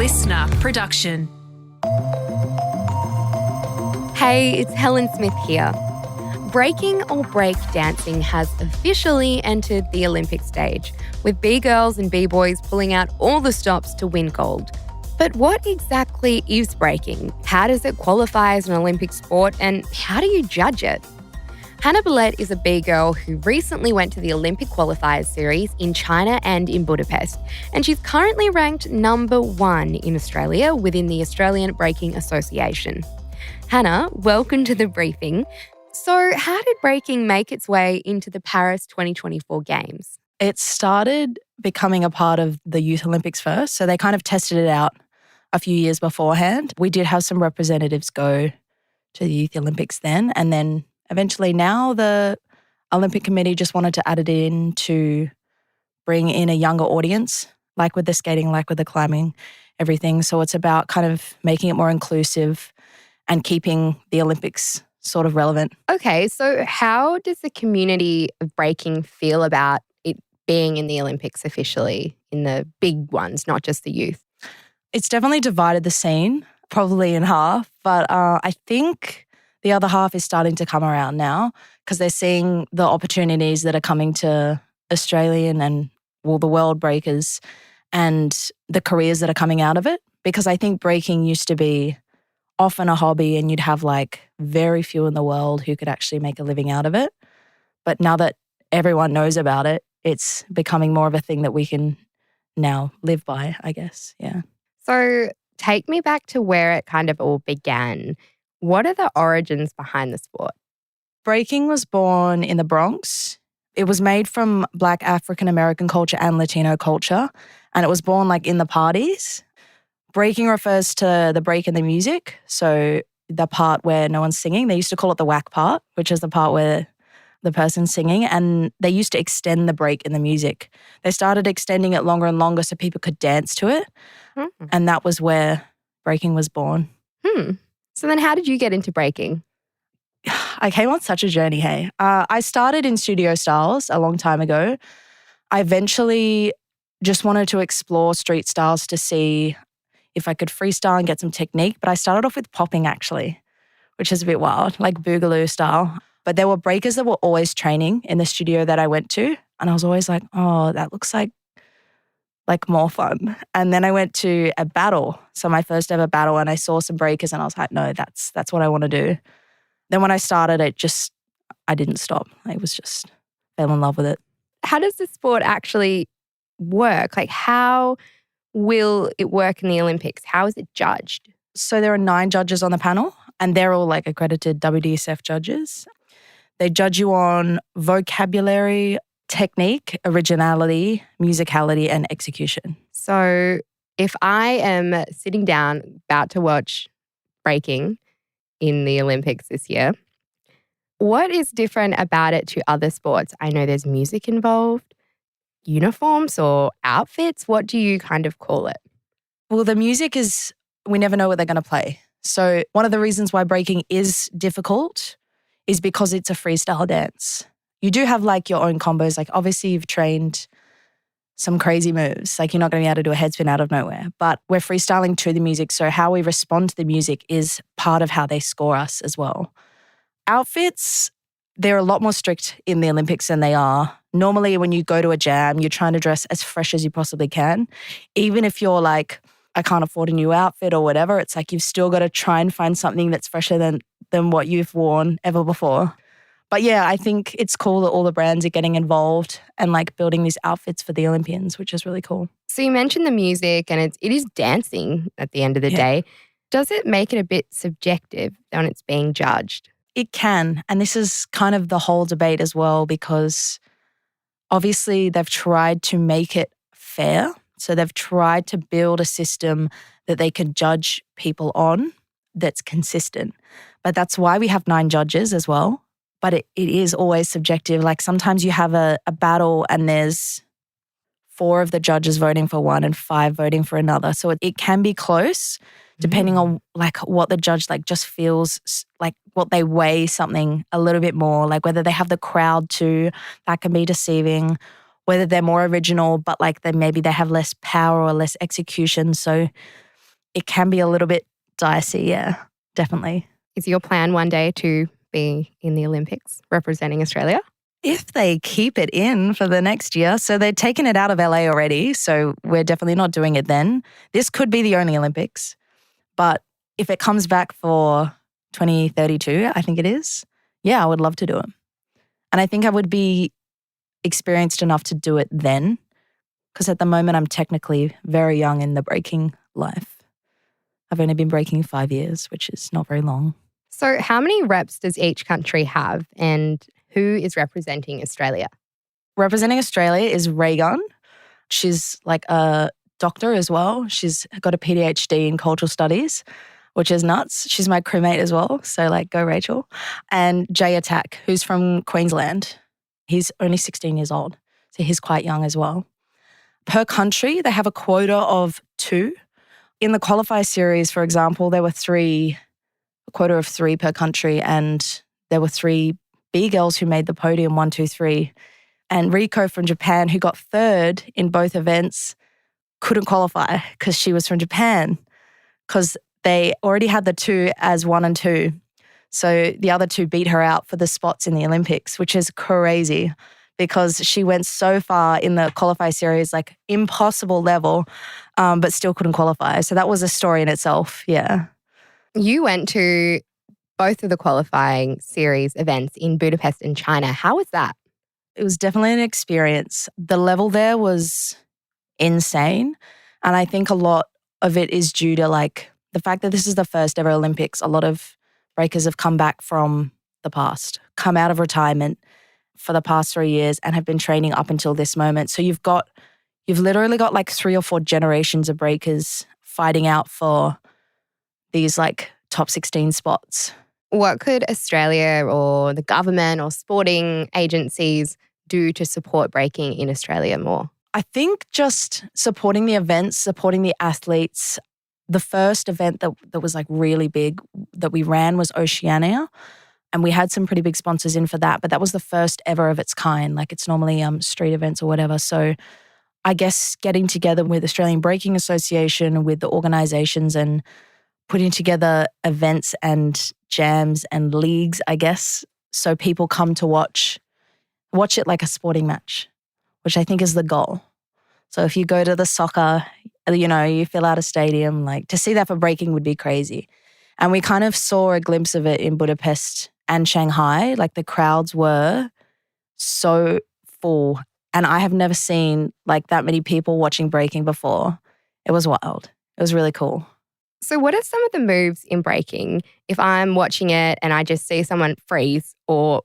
listener production. Hey, it's Helen Smith here. Breaking or breakdancing has officially entered the Olympic stage, with B-girls and B-boys pulling out all the stops to win gold. But what exactly is breaking? How does it qualify as an Olympic sport, and how do you judge it? Hannah Belet is a B-girl who recently went to the Olympic qualifiers series in China and in Budapest, and she's currently ranked number 1 in Australia within the Australian Breaking Association. Hannah, welcome to the briefing. So how did breaking make its way into the Paris 2024 Games? It started becoming a part of the Youth Olympics first, so they kind of tested it out a few years beforehand. We did have some representatives go to the Youth Olympics then, and then eventually now the Olympic Committee just wanted to add it in to bring in a younger audience, like with the skating, like with the climbing, everything. So it's about kind of making it more inclusive and keeping the Olympics sort of relevant. Okay, so how does the community of breaking feel about it being in the Olympics officially, in the big ones, not just the youth? It's definitely divided the scene, probably in half, but I think the other half is starting to come around now because they're seeing the opportunities that are coming to Australian and, well, the world breakers and the careers that are coming out of it. Because I think breaking used to be often a hobby and you'd have like very few in the world who could actually make a living out of it. But now that everyone knows about it, it's becoming more of a thing that we can now live by, I guess. Yeah. So take me back to where it kind of all began. What are the origins behind the sport? Breaking was born in the Bronx. It was made from Black African American culture and Latino culture, and it was born like in the parties. Breaking refers to the break in the music, so the part where no one's singing. They used to call it the whack part, which is the part where the person's singing, and they used to extend the break in the music. They started extending it longer and longer so people could dance to it, and that was where breaking was born. So then how did you get into breaking? I came on such a journey, hey. I started in studio styles a long time ago. I eventually just wanted to explore street styles to see if I could freestyle and get some technique. But I started off with popping actually, which is a bit wild, like boogaloo style. But there were breakers that were always training in the studio that I went to. And I was always like, oh, that looks like more fun. And then I went to a battle. So my first ever battle, and I saw some breakers and I was like, no, that's what I want to do. Then when I started, I didn't stop. I was just fell in love with it. How does the sport actually work? Like how will it work in the Olympics? How is it judged? So there are 9 judges on the panel and they're all like accredited WDSF judges. They judge you on vocabulary, technique, originality, musicality, and execution. So if I am sitting down about to watch breaking in the Olympics this year, what is different about it to other sports? I know there's music involved, uniforms or outfits. What do you kind of call it? Well, the music is, we never know what they're going to play. So one of the reasons why breaking is difficult is because it's a freestyle dance. You do have like your own combos. Like obviously you've trained some crazy moves. Like you're not going to be able to do a head spin out of nowhere. But we're freestyling to the music. So how we respond to the music is part of how they score us as well. Outfits, they're a lot more strict in the Olympics than they are. Normally when you go to a jam, you're trying to dress as fresh as you possibly can. Even if you're like, I can't afford a new outfit or whatever, it's like you've still got to try and find something that's fresher than what you've worn ever before. But yeah, I think it's cool that all the brands are getting involved and like building these outfits for the Olympians, which is really cool. So you mentioned the music and it is dancing at the end of the day. Does it make it a bit subjective when it's being judged? It can. And this is kind of the whole debate as well because obviously they've tried to make it fair. So they've tried to build a system that they can judge people on that's consistent. But that's why we have 9 judges as well. But it is always subjective. Like sometimes you have a battle and there's 4 of the judges voting for one and 5 voting for another. So it can be close depending on like what the judge like just feels like what they weigh something a little bit more, like whether they have the crowd too, that can be deceiving, whether they're more original, but like maybe they have less power or less execution. So it can be a little bit dicey, yeah, definitely. Is your plan one day to be in the Olympics representing Australia? If they keep it in for the next year. So they've taken it out of LA already, so we're definitely not doing it then. This could be the only Olympics, but if it comes back for 2032, I think it is, yeah, I would love to do it. And I think I would be experienced enough to do it then, because at the moment I'm technically very young in the breaking life. I've only been breaking 5 years, which is not very long. So how many reps does each country have, and who is representing Australia? Representing Australia is Raygun. She's like a doctor as well. She's got a PhD in cultural studies, which is nuts. She's my crewmate as well. So like, go Rachel. And Jay Attack, who's from Queensland. He's only 16 years old. So he's quite young as well. Per country, they have a quota of 2. In the qualifier series, for example, there were a quota of 3 per country, and there were 3 B-girls who made the podium, 1, 2, 3. And Rico from Japan, who got 3rd in both events, couldn't qualify because she was from Japan, because they already had the 2 as 1 and 2. So the other 2 beat her out for the spots in the Olympics, which is crazy because she went so far in the qualifier series, like impossible level, but still couldn't qualify. So that was a story in itself, yeah. You went to both of the qualifying series events in Budapest and China. How was that? It was definitely an experience. The level there was insane. And I think a lot of it is due to like the fact that this is the first ever Olympics. A lot of breakers have come back from the past, come out of retirement for the past 3 years and have been training up until this moment. So you've literally got like 3 or 4 generations of breakers fighting out for these like top 16 spots. What could Australia or the government or sporting agencies do to support breaking in Australia more? I think just supporting the events, supporting the athletes. The first event that was like really big that we ran was Oceania, and we had some pretty big sponsors in for that, but that was the first ever of its kind. Like it's normally street events or whatever. So I guess getting together with Australian Breaking Association, with the organisations and putting together events and jams and leagues, I guess, so people come to watch it like a sporting match, which I think is the goal. So if you go to the soccer, you fill out a stadium, like to see that for breaking would be crazy. And we kind of saw a glimpse of it in Budapest and Shanghai. Like the crowds were so full. And I have never seen like that many people watching breaking before. It was wild. It was really cool. So what are some of the moves in breaking if I'm watching it and I just see someone freeze or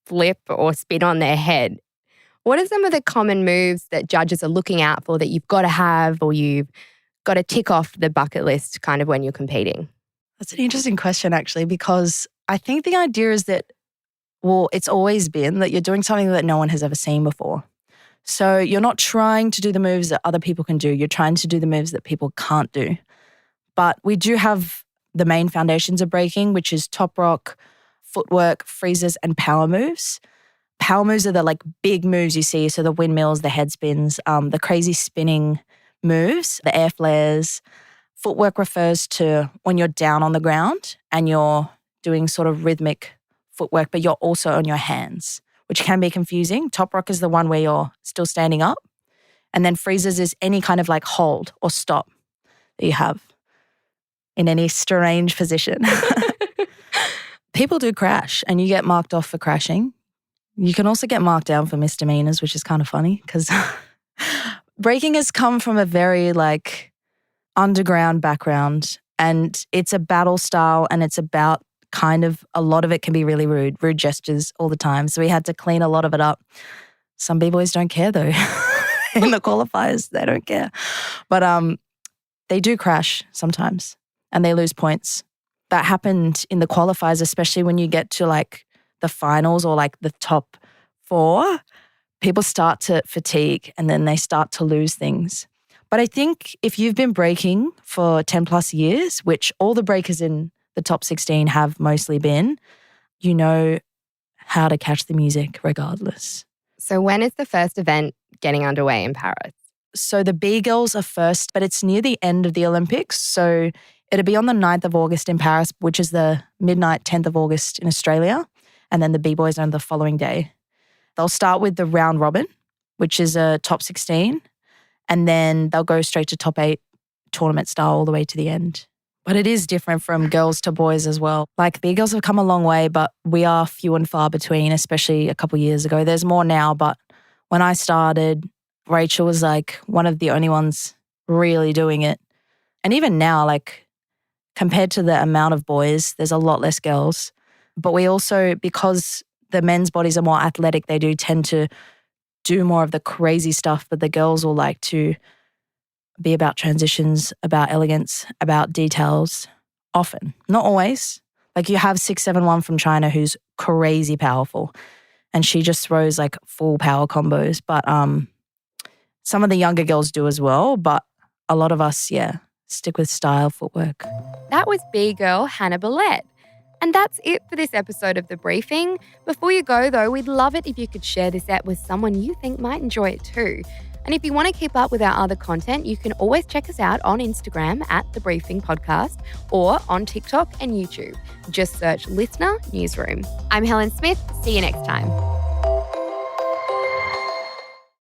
flip or spin on their head? What are some of the common moves that judges are looking out for that you've got to have or you've got to tick off the bucket list kind of when you're competing? That's an interesting question, actually, because I think the idea is that, well, it's always been that you're doing something that no one has ever seen before. So you're not trying to do the moves that other people can do. You're trying to do the moves that people can't do. But we do have the main foundations of breaking, which is top rock, footwork, freezes, and power moves. Power moves are the like big moves you see. So the windmills, the head spins, the crazy spinning moves, the air flares. Footwork refers to when you're down on the ground and you're doing sort of rhythmic footwork, but you're also on your hands, which can be confusing. Top rock is the one where you're still standing up. And then freezes is any kind of like hold or stop that you have in any strange position. People do crash and you get marked off for crashing. You can also get marked down for misdemeanors, which is kind of funny because breaking has come from a very like underground background and it's a battle style and it's about kind of a lot of it can be really rude gestures all the time. So we had to clean a lot of it up. Some b-boys don't care though. In the qualifiers, they don't care. But they do crash sometimes and they lose points. That happened in the qualifiers, especially when you get to like the finals or like the top 4. People start to fatigue and then they start to lose things. But I think if you've been breaking for 10 plus years, which all the breakers in the top 16 have mostly been, you know how to catch the music regardless. So when is the first event getting underway in Paris? So the B-girls are first, but it's near the end of the Olympics. So it'll be on the 9th of August in Paris, which is the midnight 10th of August in Australia. And then the B-boys on the following day. They'll start with the round robin, which is a top 16. And then they'll go straight to top 8 tournament style all the way to the end. But it is different from girls to boys as well. Like B-girls have come a long way, but we are few and far between, especially a couple of years ago. There's more now, but when I started, Rachel was like one of the only ones really doing it. And even now, like compared to the amount of boys, there's a lot less girls. But we also, because the men's bodies are more athletic, they do tend to do more of the crazy stuff, but the girls will like to be about transitions, about elegance, about details, often. Not always. Like you have 671 from China who's crazy powerful and she just throws like full power combos. But some of the younger girls do as well, but a lot of us, stick with style footwork. That was B-girl Hannah Belet. And that's it for this episode of The Briefing. Before you go, though, we'd love it if you could share this app with someone you think might enjoy it too. And if you want to keep up with our other content, you can always check us out on Instagram at The Briefing Podcast or on TikTok and YouTube. Just search Listener Newsroom. I'm Helen Smith. See you next time.